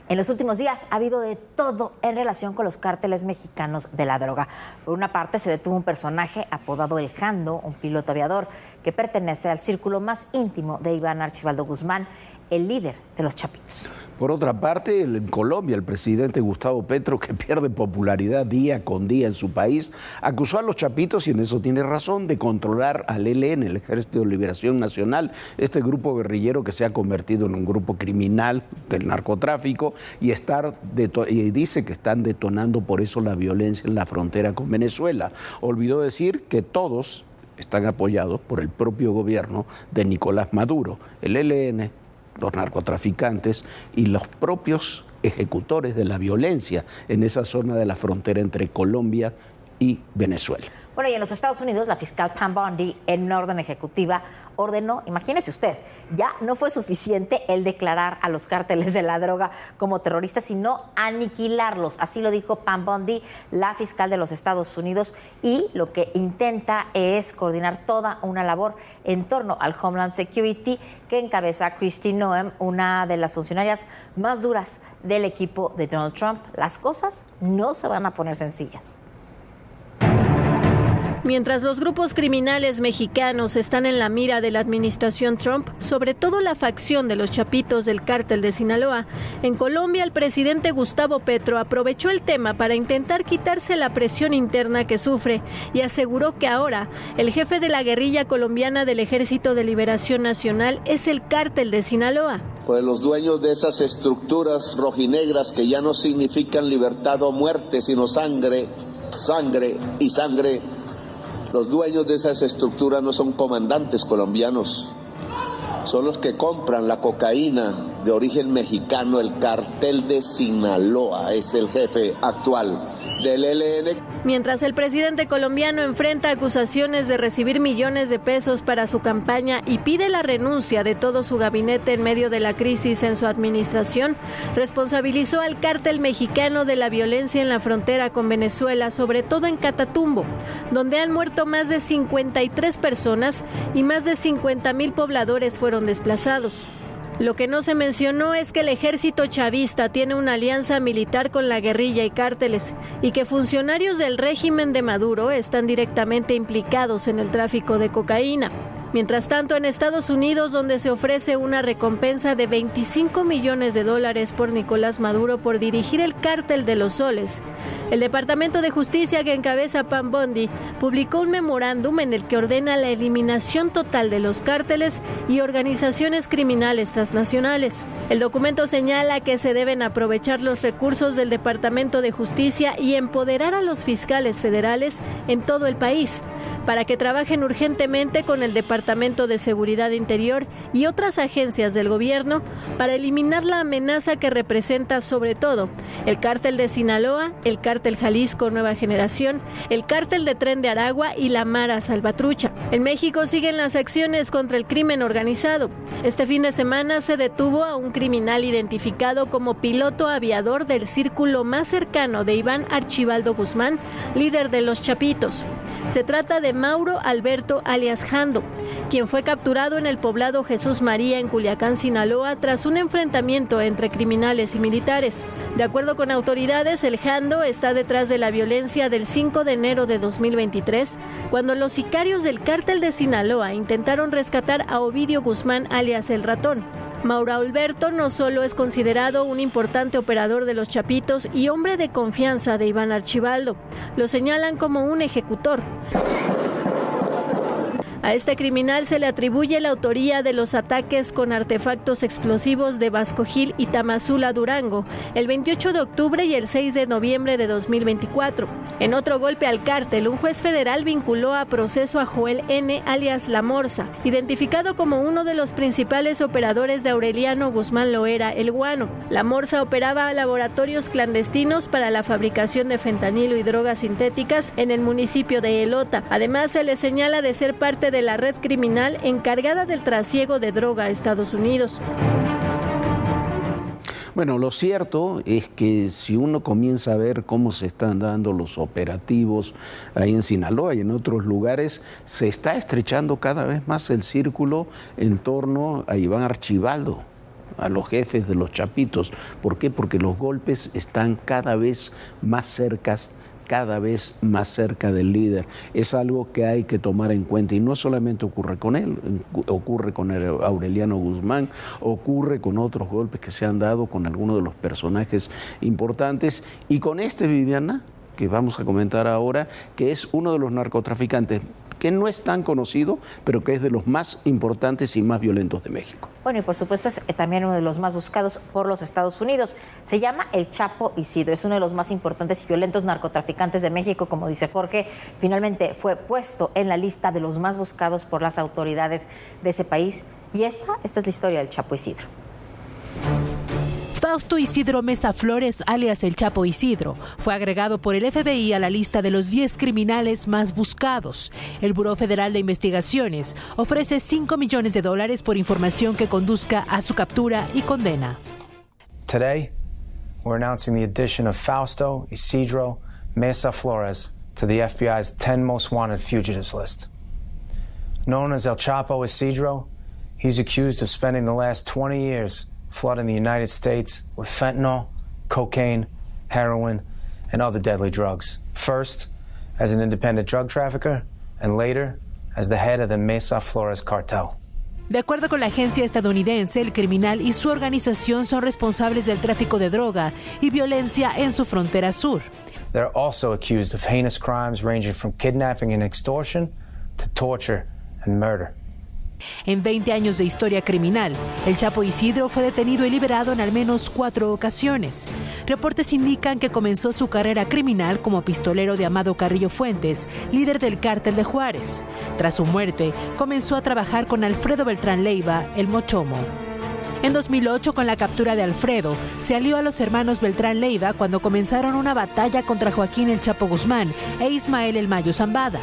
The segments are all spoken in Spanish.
En los últimos días ha habido de todo en relación con los cárteles mexicanos de la droga. Por una parte, se detuvo un personaje apodado El Jando, un piloto aviador que pertenece al círculo más íntimo de Iván Archibaldo Guzmán, el líder de los Chapitos. Por otra parte, en Colombia, el presidente Gustavo Petro, que pierde popularidad día con día en su país, acusó a los Chapitos, y en eso tiene razón, de controlar al ELN, el Ejército de Liberación Nacional, este grupo guerrillero que se ha convertido en un grupo criminal del narcotráfico y dice que están detonando por eso la violencia en la frontera con Venezuela. Olvidó decir que todos están apoyados por el propio gobierno de Nicolás Maduro, el ELN, los narcotraficantes y los propios ejecutores de la violencia en esa zona de la frontera entre Colombia y Venezuela. Bueno, y en los Estados Unidos, la fiscal Pam Bondi, en orden ejecutiva, ordenó, imagínese usted, ya no fue suficiente el declarar a los cárteles de la droga como terroristas, sino aniquilarlos. Así lo dijo Pam Bondi, la fiscal de los Estados Unidos, y lo que intenta es coordinar toda una labor en torno al Homeland Security que encabeza Kristi Noem, una de las funcionarias más duras del equipo de Donald Trump. Las cosas no se van a poner sencillas. Mientras los grupos criminales mexicanos están en la mira de la administración Trump, sobre todo la facción de los Chapitos del cártel de Sinaloa, en Colombia el presidente Gustavo Petro aprovechó el tema para intentar quitarse la presión interna que sufre y aseguró que ahora el jefe de la guerrilla colombiana del Ejército de Liberación Nacional es el cártel de Sinaloa. Pues los dueños de esas estructuras rojinegras que ya no significan libertad o muerte, sino sangre, sangre y sangre. Los dueños de esas estructuras no son comandantes colombianos, son los que compran la cocaína de origen mexicano. El cartel de Sinaloa es el jefe actual del ELN. Mientras el presidente colombiano enfrenta acusaciones de recibir millones de pesos para su campaña y pide la renuncia de todo su gabinete en medio de la crisis en su administración, responsabilizó al cártel mexicano de la violencia en la frontera con Venezuela, sobre todo en Catatumbo, donde han muerto más de 53 personas y más de 50,000 pobladores fueron desplazados. Lo que no se mencionó es que el ejército chavista tiene una alianza militar con la guerrilla y cárteles y que funcionarios del régimen de Maduro están directamente implicados en el tráfico de cocaína. Mientras tanto, en Estados Unidos, donde se ofrece una recompensa de $25 millones por Nicolás Maduro por dirigir el cártel de los Soles, el Departamento de Justicia que encabeza Pam Bondi publicó un memorándum en el que ordena la eliminación total de los cárteles y organizaciones criminales transnacionales. El documento señala que se deben aprovechar los recursos del Departamento de Justicia y empoderar a los fiscales federales en todo el país para que trabajen urgentemente con el Departamento de Seguridad Interior y otras agencias del gobierno para eliminar la amenaza que representa sobre todo el cártel de Sinaloa, el cártel Jalisco Nueva Generación, el cártel de Tren de Aragua y la Mara Salvatrucha. En México siguen las acciones contra el crimen organizado. Este fin de semana se detuvo a un criminal identificado como piloto aviador del círculo más cercano de Iván Archibaldo Guzmán, líder de los Chapitos. Se trata de Mauro Alberto alias Jando, quien fue capturado en el poblado Jesús María en Culiacán, Sinaloa, tras un enfrentamiento entre criminales y militares. De acuerdo con autoridades, el Jando está detrás de la violencia del 5 de enero de 2023, cuando los sicarios del cártel de Sinaloa intentaron rescatar a Ovidio Guzmán alias El Ratón. Mauro Alberto no solo es considerado un importante operador de los Chapitos y hombre de confianza de Iván Archibaldo, lo señalan como un ejecutor. A este criminal se le atribuye la autoría de los ataques con artefactos explosivos de Vasco Gil y Tamazula, Durango, el 28 de octubre y el 6 de noviembre de 2024. En otro golpe al cártel, un juez federal vinculó a proceso a Joel N., alias La Morsa, identificado como uno de los principales operadores de Aureliano Guzmán Loera, el Guano. La Morsa operaba laboratorios clandestinos para la fabricación de fentanilo y drogas sintéticas en el municipio de Elota. Además, se le señala de ser parte de la red criminal encargada del trasiego de droga a Estados Unidos. Bueno, lo cierto es que si uno comienza a ver cómo se están dando los operativos ahí en Sinaloa y en otros lugares, se está estrechando cada vez más el círculo en torno a Iván Archibaldo. a los jefes de los chapitos. ¿Por qué? Porque los golpes están cada vez más cerca del líder. Es algo que hay que tomar en cuenta y no solamente ocurre con él, ocurre con Aureliano Guzmán, ocurre con otros golpes que se han dado con algunos de los personajes importantes y con Viviana, que vamos a comentar ahora, que es uno de los narcotraficantes que no es tan conocido, pero que es de los más importantes y más violentos de México. Bueno, y por supuesto es también uno de los más buscados por los Estados Unidos. Se llama el Chapo Isidro, es uno de los más importantes y violentos narcotraficantes de México, como dice Jorge. Finalmente fue puesto en la lista de los más buscados por las autoridades de ese país. Y esta es la historia del Chapo Isidro. Fausto Isidro Mesa Flores, alias el Chapo Isidro, fue agregado por el FBI a la lista de los 10 criminales más buscados. El Buró Federal de Investigaciones ofrece $5 millones por información que conduzca a su captura y condena. Today, we're announcing the addition of Fausto Isidro Mesa Flores to the FBI's 10 most wanted fugitives list. Known as El Chapo Isidro, he's accused of spending the last 20 years flooding the United States with fentanyl, cocaine, heroin, and other deadly drugs. First, as an independent drug trafficker, and later, as the head of the Mesa Flores cartel. De acuerdo con la agencia estadounidense, el criminal y su organización son responsables del tráfico de droga y violencia en su frontera sur. They're also accused of heinous crimes ranging from kidnapping and extortion to torture and murder. En 20 años de historia criminal, el Chapo Isidro fue detenido y liberado en al menos 4 ocasiones. Reportes indican que comenzó su carrera criminal como pistolero de Amado Carrillo Fuentes, líder del Cártel de Juárez. Tras su muerte, comenzó a trabajar con Alfredo Beltrán Leiva, el Mochomo. En 2008, con la captura de Alfredo, se alió a los hermanos Beltrán Leiva cuando comenzaron una batalla contra Joaquín el Chapo Guzmán e Ismael el Mayo Zambada.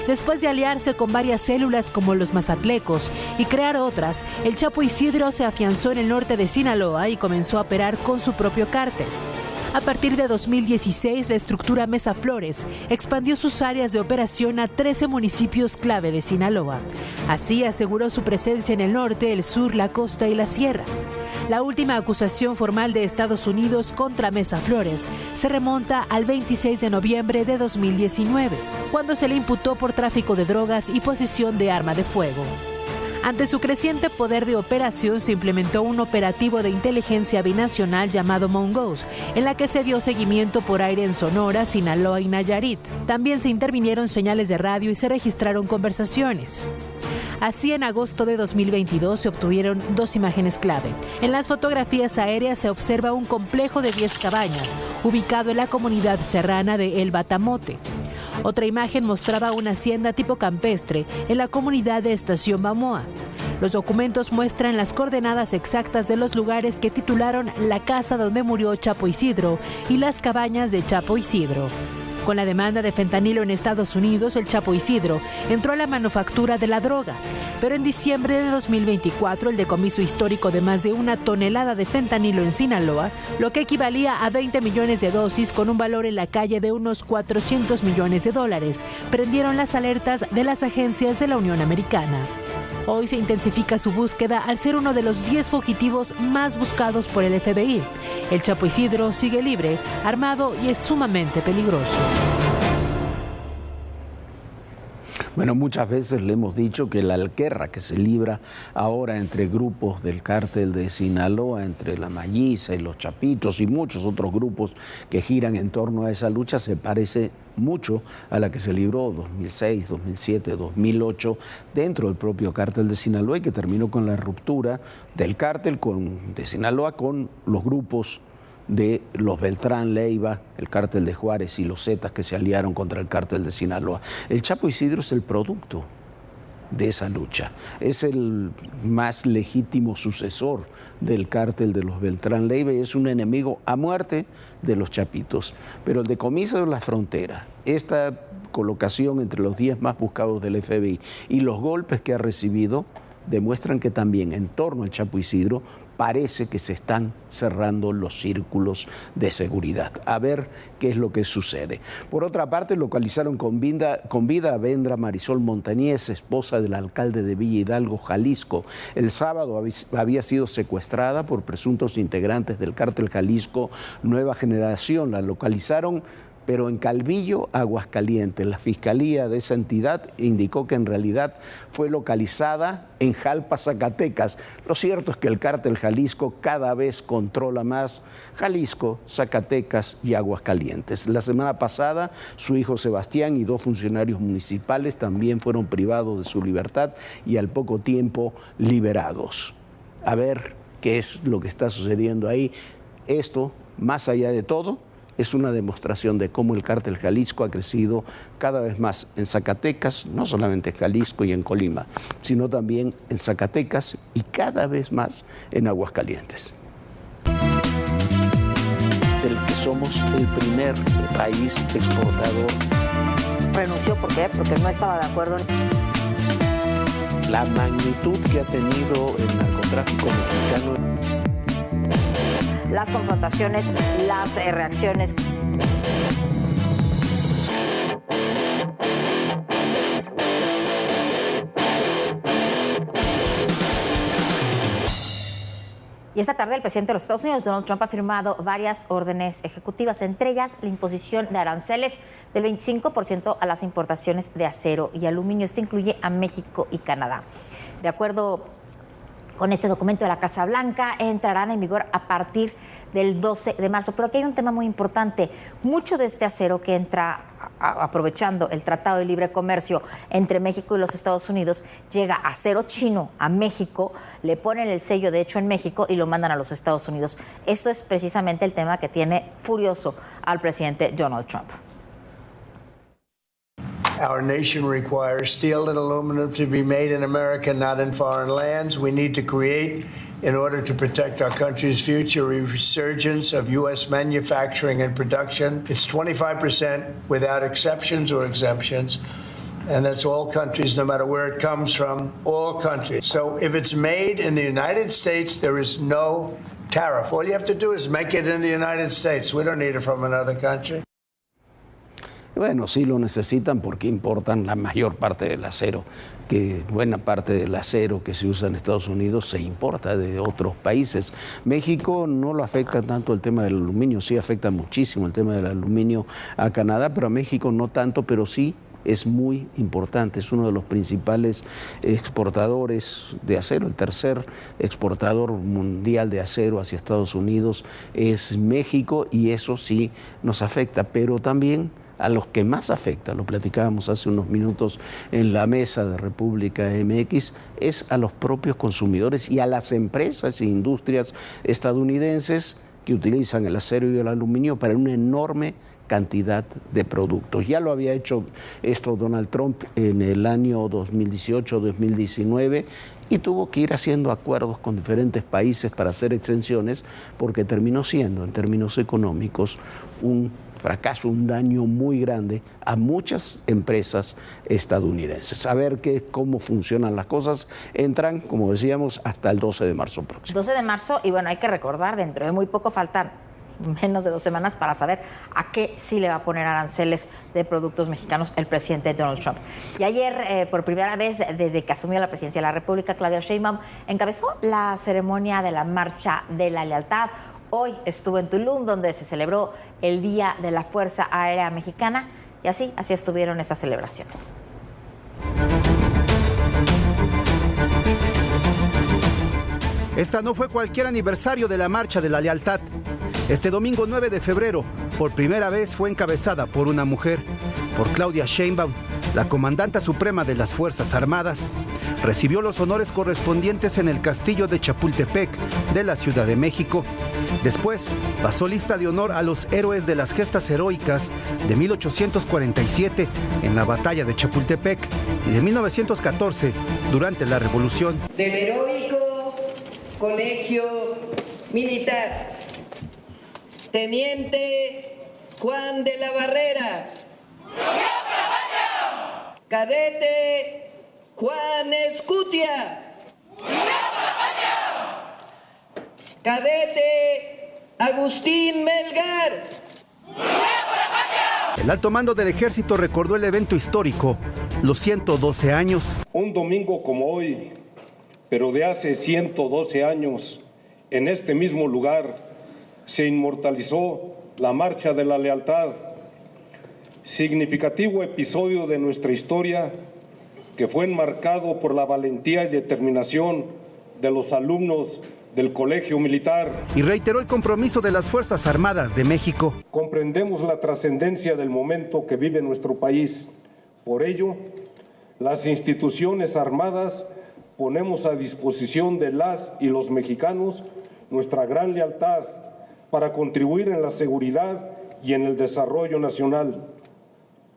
Después de aliarse con varias células como los Mazatlecos y crear otras, el Chapo Isidro se afianzó en el norte de Sinaloa y comenzó a operar con su propio cártel. A partir de 2016, la estructura Mesa Flores expandió sus áreas de operación a 13 municipios clave de Sinaloa. Así aseguró su presencia en el norte, el sur, la costa y la sierra. La última acusación formal de Estados Unidos contra Mesa Flores se remonta al 26 de noviembre de 2019, cuando se le imputó por tráfico de drogas y posesión de arma de fuego. Ante su creciente poder de operación, se implementó un operativo de inteligencia binacional llamado Mongoose, en la que se dio seguimiento por aire en Sonora, Sinaloa y Nayarit. También se intervinieron señales de radio y se registraron conversaciones. Así, en agosto de 2022 se obtuvieron 2 imágenes clave. En las fotografías aéreas se observa un complejo de 10 cabañas, ubicado en la comunidad serrana de El Batamote. Otra imagen mostraba una hacienda tipo campestre en la comunidad de Estación Bamoa. Los documentos muestran las coordenadas exactas de los lugares que titularon la casa donde murió Chapo Isidro y las cabañas de Chapo Isidro. Con la demanda de fentanilo en Estados Unidos, el Chapo Isidro entró a la manufactura de la droga. Pero en diciembre de 2024, el decomiso histórico de más de 1 tonelada de fentanilo en Sinaloa, lo que equivalía a 20 millones de dosis con un valor en la calle de unos $400 millones, prendieron las alertas de las agencias de la Unión Americana. Hoy se intensifica su búsqueda al ser uno de los 10 fugitivos más buscados por el FBI. El Chapo Isidro sigue libre, armado y es sumamente peligroso. Bueno, muchas veces le hemos dicho que la guerra que se libra ahora entre grupos del cártel de Sinaloa, entre la Malliza y los Chapitos y muchos otros grupos que giran en torno a esa lucha, se parece mucho a la que se libró 2006, 2007, 2008 dentro del propio cártel de Sinaloa y que terminó con la ruptura del cártel de Sinaloa con los grupos de los Beltrán Leiva, el cártel de Juárez y los Zetas que se aliaron contra el cártel de Sinaloa. El Chapo Isidro es el producto de esa lucha. Es el más legítimo sucesor del cártel de los Beltrán Leiva y es un enemigo a muerte de los Chapitos. Pero el decomiso de la frontera, esta colocación entre los 10 más buscados del FBI y los golpes que ha recibido, demuestran que también en torno al Chapo Isidro parece que se están cerrando los círculos de seguridad. A ver qué es lo que sucede. Por otra parte, localizaron con vida a Vendra Marisol Montañez, esposa del alcalde de Villa Hidalgo, Jalisco. El sábado había sido secuestrada por presuntos integrantes del cártel Jalisco Nueva Generación. La localizaron, pero en Calvillo, Aguascalientes. La fiscalía de esa entidad indicó que en realidad fue localizada en Jalpa, Zacatecas. Lo cierto es que el cártel Jalisco cada vez controla más Jalisco, Zacatecas y Aguascalientes. La semana pasada, su hijo Sebastián y 2 funcionarios municipales también fueron privados de su libertad y al poco tiempo liberados. A ver qué es lo que está sucediendo ahí. Esto, más allá de todo, es una demostración de cómo el cártel Jalisco ha crecido cada vez más en Zacatecas, no solamente en Jalisco y en Colima, sino también en Zacatecas y cada vez más en Aguascalientes. Del que somos el primer país exportador. Renunció, ¿por qué? Porque no estaba de acuerdo en La magnitud que ha tenido el narcotráfico mexicano. las confrontaciones, las reacciones. Y esta tarde el presidente de los Estados Unidos, Donald Trump, ha firmado varias órdenes ejecutivas, entre ellas la imposición de aranceles del 25% a las importaciones de acero y aluminio. Esto incluye a México y Canadá. De acuerdo con este documento de la Casa Blanca, entrarán en vigor a partir del 12 de marzo. Pero aquí hay un tema muy importante. Mucho de este acero que entra, aprovechando el Tratado de Libre Comercio entre México y los Estados Unidos, llega acero chino a México, le ponen el sello de hecho en México y lo mandan a los Estados Unidos. Esto es precisamente el tema que tiene furioso al presidente Donald Trump. Our nation requires steel and aluminum to be made in America, not in foreign lands. We need to create, in order to protect our country's future, a resurgence of U.S. manufacturing and production. It's 25% without exceptions or exemptions. And that's all countries, no matter where it comes from, all countries. So if it's made in the United States, there is no tariff. All you have to do is make it in the United States. We don't need it from another country. Bueno, sí lo necesitan porque importan la mayor parte del acero, que buena parte del acero que se usa en Estados Unidos se importa de otros países. México no lo afecta tanto el tema del aluminio, sí afecta muchísimo el tema del aluminio a Canadá, pero a México no tanto, pero sí es muy importante, es uno de los principales exportadores de acero, el tercer exportador mundial de acero hacia Estados Unidos es México y eso sí nos afecta, pero también a los que más afecta, lo platicábamos hace unos minutos en la mesa de República MX, es a los propios consumidores y a las empresas e industrias estadounidenses que utilizan el acero y el aluminio para una enorme cantidad de productos. Ya lo había hecho esto Donald Trump en el año 2018-2019 y tuvo que ir haciendo acuerdos con diferentes países para hacer exenciones porque terminó siendo, en términos económicos, un fracaso, un daño muy grande a muchas empresas estadounidenses. A ver cómo funcionan las cosas. Entran, como decíamos, hasta el 12 de marzo próximo. 12 de marzo, y bueno, hay que recordar, dentro de muy poco faltan menos de 2 semanas para saber a qué sí le va a poner aranceles de productos mexicanos el presidente Donald Trump. Y ayer, por primera vez desde que asumió la presidencia de la República, Claudia Sheinbaum encabezó la ceremonia de la Marcha de la Lealtad. Hoy estuvo en Tulum, donde se celebró el Día de la Fuerza Aérea Mexicana, y así estuvieron estas celebraciones. Esta no fue cualquier aniversario de la Marcha de la Lealtad. Este domingo 9 de febrero, por primera vez fue encabezada por una mujer, por Claudia Sheinbaum, la comandanta suprema de las Fuerzas Armadas. Recibió los honores correspondientes en el Castillo de Chapultepec de la Ciudad de México. Después pasó lista de honor a los héroes de las gestas heroicas de 1847 en la batalla de Chapultepec y de 1914 durante la Revolución. Del heroico Colegio Militar, Teniente Juan de la Barrera, Cadete Juan Escutia, Cadete Agustín Melgar. El alto mando del ejército recordó el evento histórico, los 112 años. Un domingo como hoy, pero de hace 112 años, en este mismo lugar, se inmortalizó la Marcha de la Lealtad, significativo episodio de nuestra historia que fue enmarcado por la valentía y determinación de los alumnos del Colegio Militar. Y reiteró el compromiso de las Fuerzas Armadas de México. Comprendemos la trascendencia del momento que vive nuestro país. Por ello, las instituciones armadas ponemos a disposición de las y los mexicanos nuestra gran lealtad para contribuir en la seguridad y en el desarrollo nacional.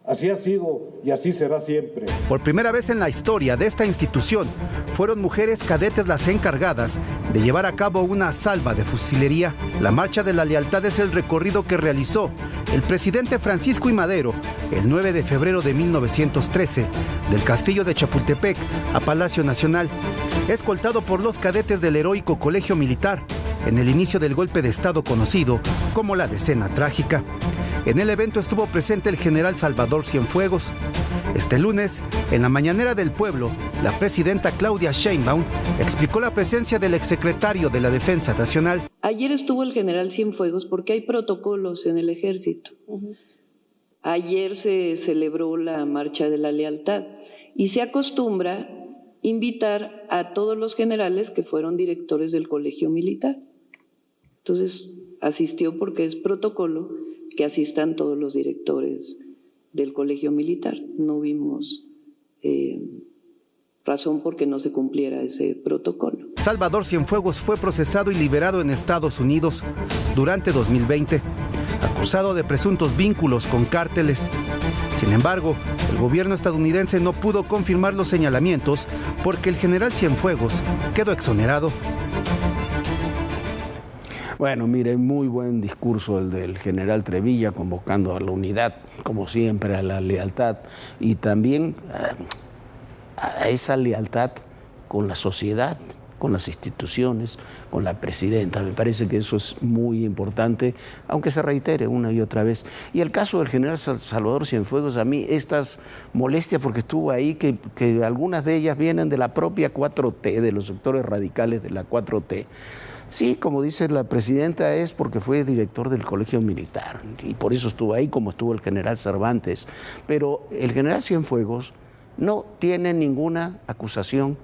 Así ha sido y así será siempre. Por primera vez en la historia de esta institución, fueron mujeres cadetes las encargadas de llevar a cabo una salva de fusilería. La Marcha de la Lealtad es el recorrido que realizó el presidente Francisco I. Madero el 9 de febrero de 1913, del Castillo de Chapultepec a Palacio Nacional, escoltado por los cadetes del heroico Colegio Militar, en el inicio del golpe de Estado conocido como la Decena Trágica. En el evento estuvo presente el general Salvador Cienfuegos. Este lunes, en la mañanera del pueblo, la presidenta Claudia Sheinbaum explicó la presencia del exsecretario de la Defensa Nacional. Ayer estuvo el general Cienfuegos porque hay protocolos en el ejército. Ayer se celebró la Marcha de la Lealtad y se acostumbra invitar a todos los generales que fueron directores del Colegio Militar. Entonces, asistió porque es protocolo que asistan todos los directores del Colegio Militar. No vimos razón por qué no se cumpliera ese protocolo. Salvador Cienfuegos fue procesado y liberado en Estados Unidos durante 2020, acusado de presuntos vínculos con cárteles. Sin embargo, el gobierno estadounidense no pudo confirmar los señalamientos porque el general Cienfuegos quedó exonerado. Bueno, mire, muy buen discurso el del general Trevilla, convocando a la unidad, como siempre, a la lealtad y también a esa lealtad con la sociedad, con las instituciones, con la presidenta. Me parece que eso es muy importante, aunque se reitere una y otra vez. Y el caso del general Salvador Cienfuegos, a mí estas molestias, porque estuvo ahí, que algunas de ellas vienen de la propia 4T, de los sectores radicales de la 4T. Sí, como dice la presidenta, es porque fue director del Colegio Militar y por eso estuvo ahí, como estuvo el general Cervantes. Pero el general Cienfuegos no tiene ninguna acusación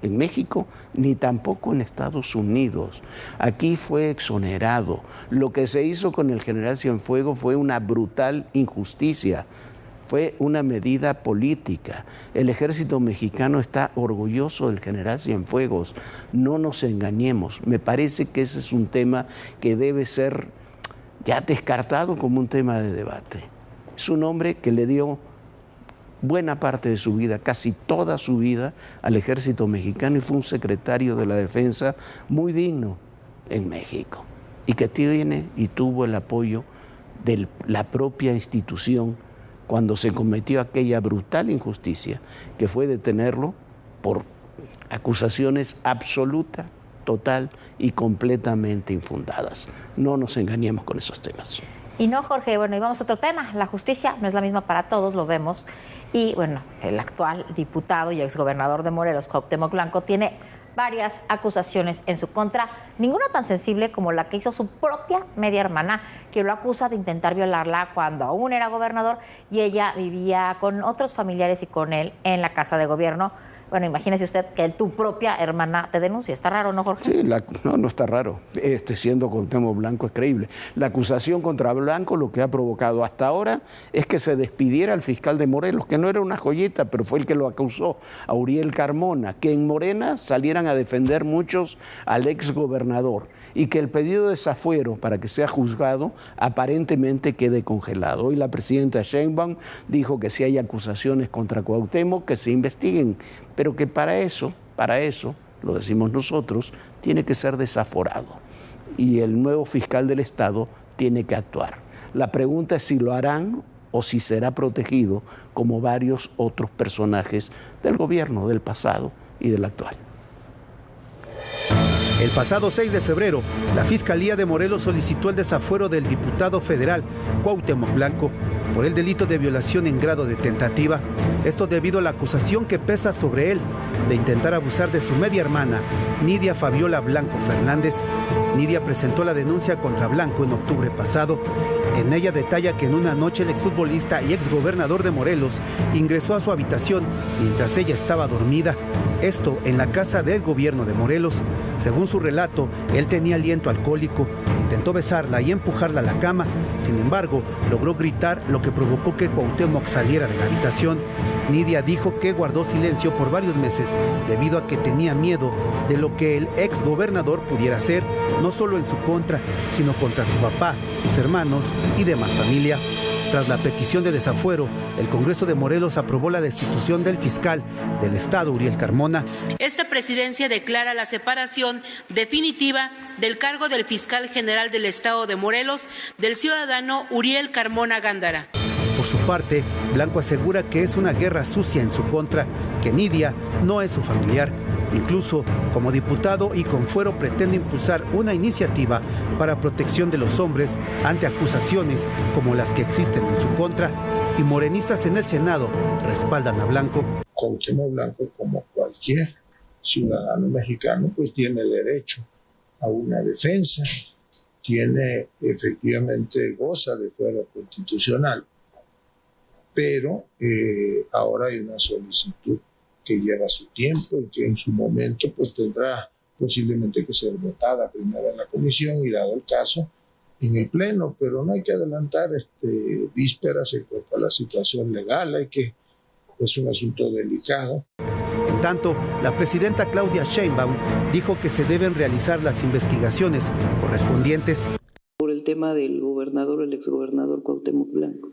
en México ni tampoco en Estados Unidos. Aquí fue exonerado. Lo que se hizo con el general Cienfuegos fue una brutal injusticia. Fue una medida política. El ejército mexicano está orgulloso del general Cienfuegos. No nos engañemos. Me parece que ese es un tema que debe ser ya descartado como un tema de debate. Es un hombre que le dio buena parte de su vida, casi toda su vida, al ejército mexicano y fue un secretario de la Defensa muy digno en México y que tiene y tuvo el apoyo de la propia institución cuando se cometió aquella brutal injusticia que fue detenerlo por acusaciones absolutas, total y completamente infundadas. No nos engañemos con esos temas. Y no, Jorge, bueno, y vamos a otro tema. La justicia no es la misma para todos, lo vemos. Y bueno, el actual diputado y exgobernador de Morelos, Cuauhtémoc Blanco, tiene varias acusaciones en su contra, ninguna tan sensible como la que hizo su propia media hermana, que lo acusa de intentar violarla cuando aún era gobernador y ella vivía con otros familiares y con él en la casa de gobierno. Bueno, imagínese usted que tu propia hermana te denuncie. ¿Está raro, no, Jorge? Sí, no está raro. Siendo Cuauhtémoc Blanco es creíble. La acusación contra Blanco lo que ha provocado hasta ahora es que se despidiera al fiscal de Morelos, que no era una joyita, pero fue el que lo acusó, a Uriel Carmona, que en Morena salieran a defender muchos al exgobernador y que el pedido de desafuero para que sea juzgado aparentemente quede congelado. Hoy la presidenta Sheinbaum dijo que si hay acusaciones contra Cuauhtémoc, que se investiguen, pero que para eso, lo decimos nosotros, tiene que ser desaforado. Y el nuevo fiscal del Estado tiene que actuar. La pregunta es si lo harán o si será protegido como varios otros personajes del gobierno, del pasado y del actual. El pasado 6 de febrero, la Fiscalía de Morelos solicitó el desafuero del diputado federal Cuauhtémoc Blanco por el delito de violación en grado de tentativa. Esto debido a la acusación que pesa sobre él de intentar abusar de su media hermana, Nidia Fabiola Blanco Fernández. Nidia presentó la denuncia contra Blanco en octubre pasado. En ella detalla que en una noche el exfutbolista y exgobernador de Morelos ingresó a su habitación mientras ella estaba dormida. Esto en la casa del gobierno de Morelos. Según su relato, él tenía aliento alcohólico, intentó besarla y empujarla a la cama. Sin embargo, logró gritar, lo que provocó que Cuauhtémoc saliera de la habitación. Nidia dijo que guardó silencio por varios meses debido a que tenía miedo de lo que el exgobernador pudiera hacer, no solo en su contra, sino contra su papá, sus hermanos y demás familia. Tras la petición de desafuero, el Congreso de Morelos aprobó la destitución del fiscal del Estado, Uriel Carmona. Esta presidencia declara la separación definitiva del cargo del fiscal general del Estado de Morelos del ciudadano Uriel Carmona Gándara. Por su parte, Blanco asegura que es una guerra sucia en su contra, que Nidia no es su familiar. Incluso, como diputado y con fuero, pretende impulsar una iniciativa para protección de los hombres ante acusaciones como las que existen en su contra, y morenistas en el Senado respaldan a Blanco. Cuauhtémoc Blanco, como cualquier ciudadano mexicano, pues tiene derecho a una defensa, efectivamente goza de fuero constitucional, pero ahora hay una solicitud que lleva su tiempo y que en su momento pues tendrá posiblemente que ser votada primero en la comisión y, dado el caso, en el pleno, pero no hay que adelantar vísperas en cuanto a la situación legal, es un asunto delicado. En tanto, la presidenta Claudia Sheinbaum dijo que se deben realizar las investigaciones correspondientes. Por el tema del gobernador, el exgobernador Cuauhtémoc Blanco.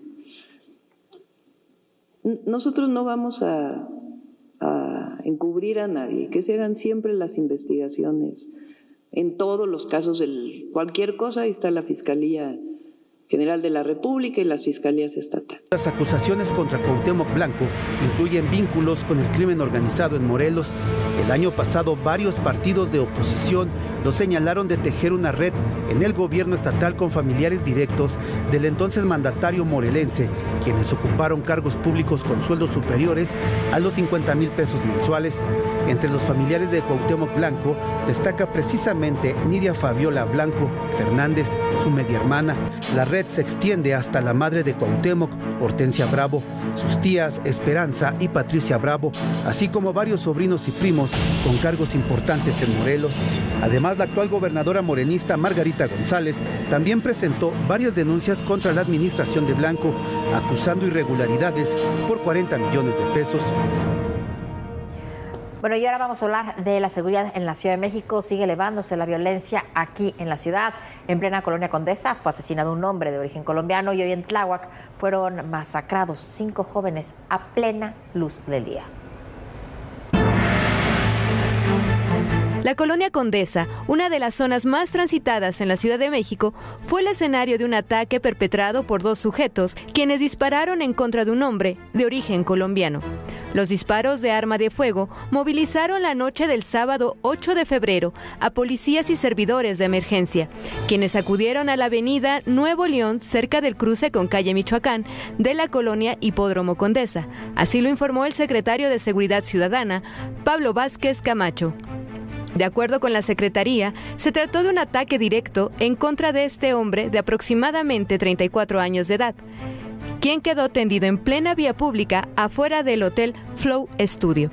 Nosotros no vamos a encubrir a nadie, que se hagan siempre las investigaciones. En todos los casos, cualquier cosa, ahí está la Fiscalía General de la República y las fiscalías estatales. Las acusaciones contra Cuauhtémoc Blanco incluyen vínculos con el crimen organizado en Morelos. El año pasado, varios partidos de oposición lo señalaron de tejer una red en el gobierno estatal con familiares directos del entonces mandatario morelense, quienes ocuparon cargos públicos con sueldos superiores a los 50,000 pesos mensuales. Entre los familiares de Cuauhtémoc Blanco destaca precisamente Nidia Fabiola Blanco Fernández, su media hermana. La red se extiende hasta la madre de Cuauhtémoc, Hortensia Bravo, sus tías Esperanza y Patricia Bravo, así como varios sobrinos y primos con cargos importantes en Morelos. Además, la actual gobernadora morenista Margarita González también presentó varias denuncias contra la administración de Blanco, acusando irregularidades por 40 millones de pesos. Bueno, y ahora vamos a hablar de la seguridad en la Ciudad de México. Sigue elevándose la violencia aquí en la ciudad. En plena Colonia Condesa fue asesinado un hombre de origen colombiano y hoy en Tláhuac fueron masacrados 5 jóvenes a plena luz del día. La Colonia Condesa, una de las zonas más transitadas en la Ciudad de México, fue el escenario de un ataque perpetrado por 2 sujetos, quienes dispararon en contra de un hombre de origen colombiano. Los disparos de arma de fuego movilizaron la noche del sábado 8 de febrero a policías y servidores de emergencia, quienes acudieron a la avenida Nuevo León, cerca del cruce con calle Michoacán, de la Colonia Hipódromo Condesa. Así lo informó el secretario de Seguridad Ciudadana, Pablo Vázquez Camacho. De acuerdo con la Secretaría, se trató de un ataque directo en contra de este hombre de aproximadamente 34 años de edad, quien quedó tendido en plena vía pública afuera del Hotel Flow Studio.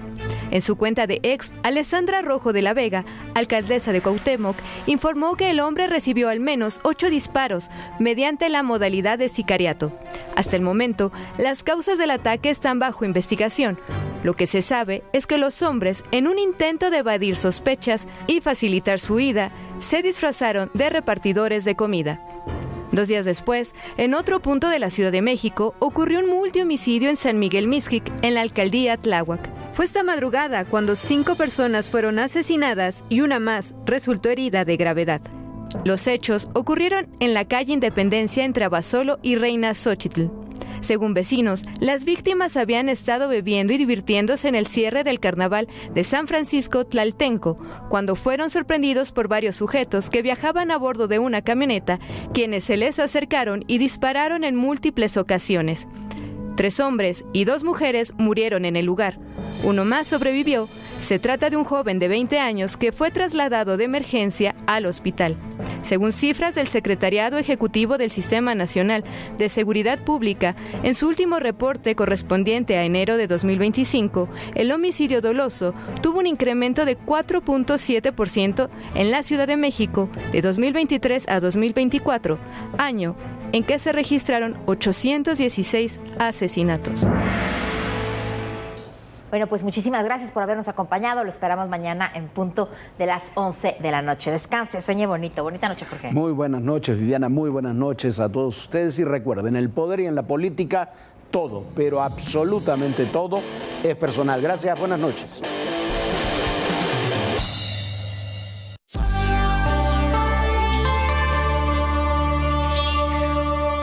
En su cuenta de X, Alessandra Rojo de la Vega, alcaldesa de Cuauhtémoc, informó que el hombre recibió al menos 8 disparos mediante la modalidad de sicariato. Hasta el momento, las causas del ataque están bajo investigación. Lo que se sabe es que los hombres, en un intento de evadir sospechas y facilitar su huida, se disfrazaron de repartidores de comida. 2 días después, en otro punto de la Ciudad de México, ocurrió un multihomicidio en San Miguel Mixquic, en la alcaldía Tláhuac. Fue esta madrugada cuando 5 personas fueron asesinadas y una más resultó herida de gravedad. Los hechos ocurrieron en la calle Independencia entre Abasolo y Reina Xóchitl. Según vecinos, las víctimas habían estado bebiendo y divirtiéndose en el cierre del carnaval de San Francisco Tlaltenco, cuando fueron sorprendidos por varios sujetos que viajaban a bordo de una camioneta, quienes se les acercaron y dispararon en múltiples ocasiones. 3 hombres y 2 mujeres murieron en el lugar. Uno más sobrevivió. Se trata de un joven de 20 años que fue trasladado de emergencia al hospital. Según cifras del Secretariado Ejecutivo del Sistema Nacional de Seguridad Pública, en su último reporte correspondiente a enero de 2025, el homicidio doloso tuvo un incremento de 4.7% en la Ciudad de México de 2023 a 2024, año en que se registraron 816 asesinatos. Bueno, pues muchísimas gracias por habernos acompañado. Lo esperamos mañana en punto de las 11 de la noche. Descanse, sueñe bonito. Bonita noche, Jorge. Muy buenas noches, Viviana. Muy buenas noches a todos ustedes. Y recuerden, en el poder y en la política, todo, pero absolutamente todo, es personal. Gracias, buenas noches.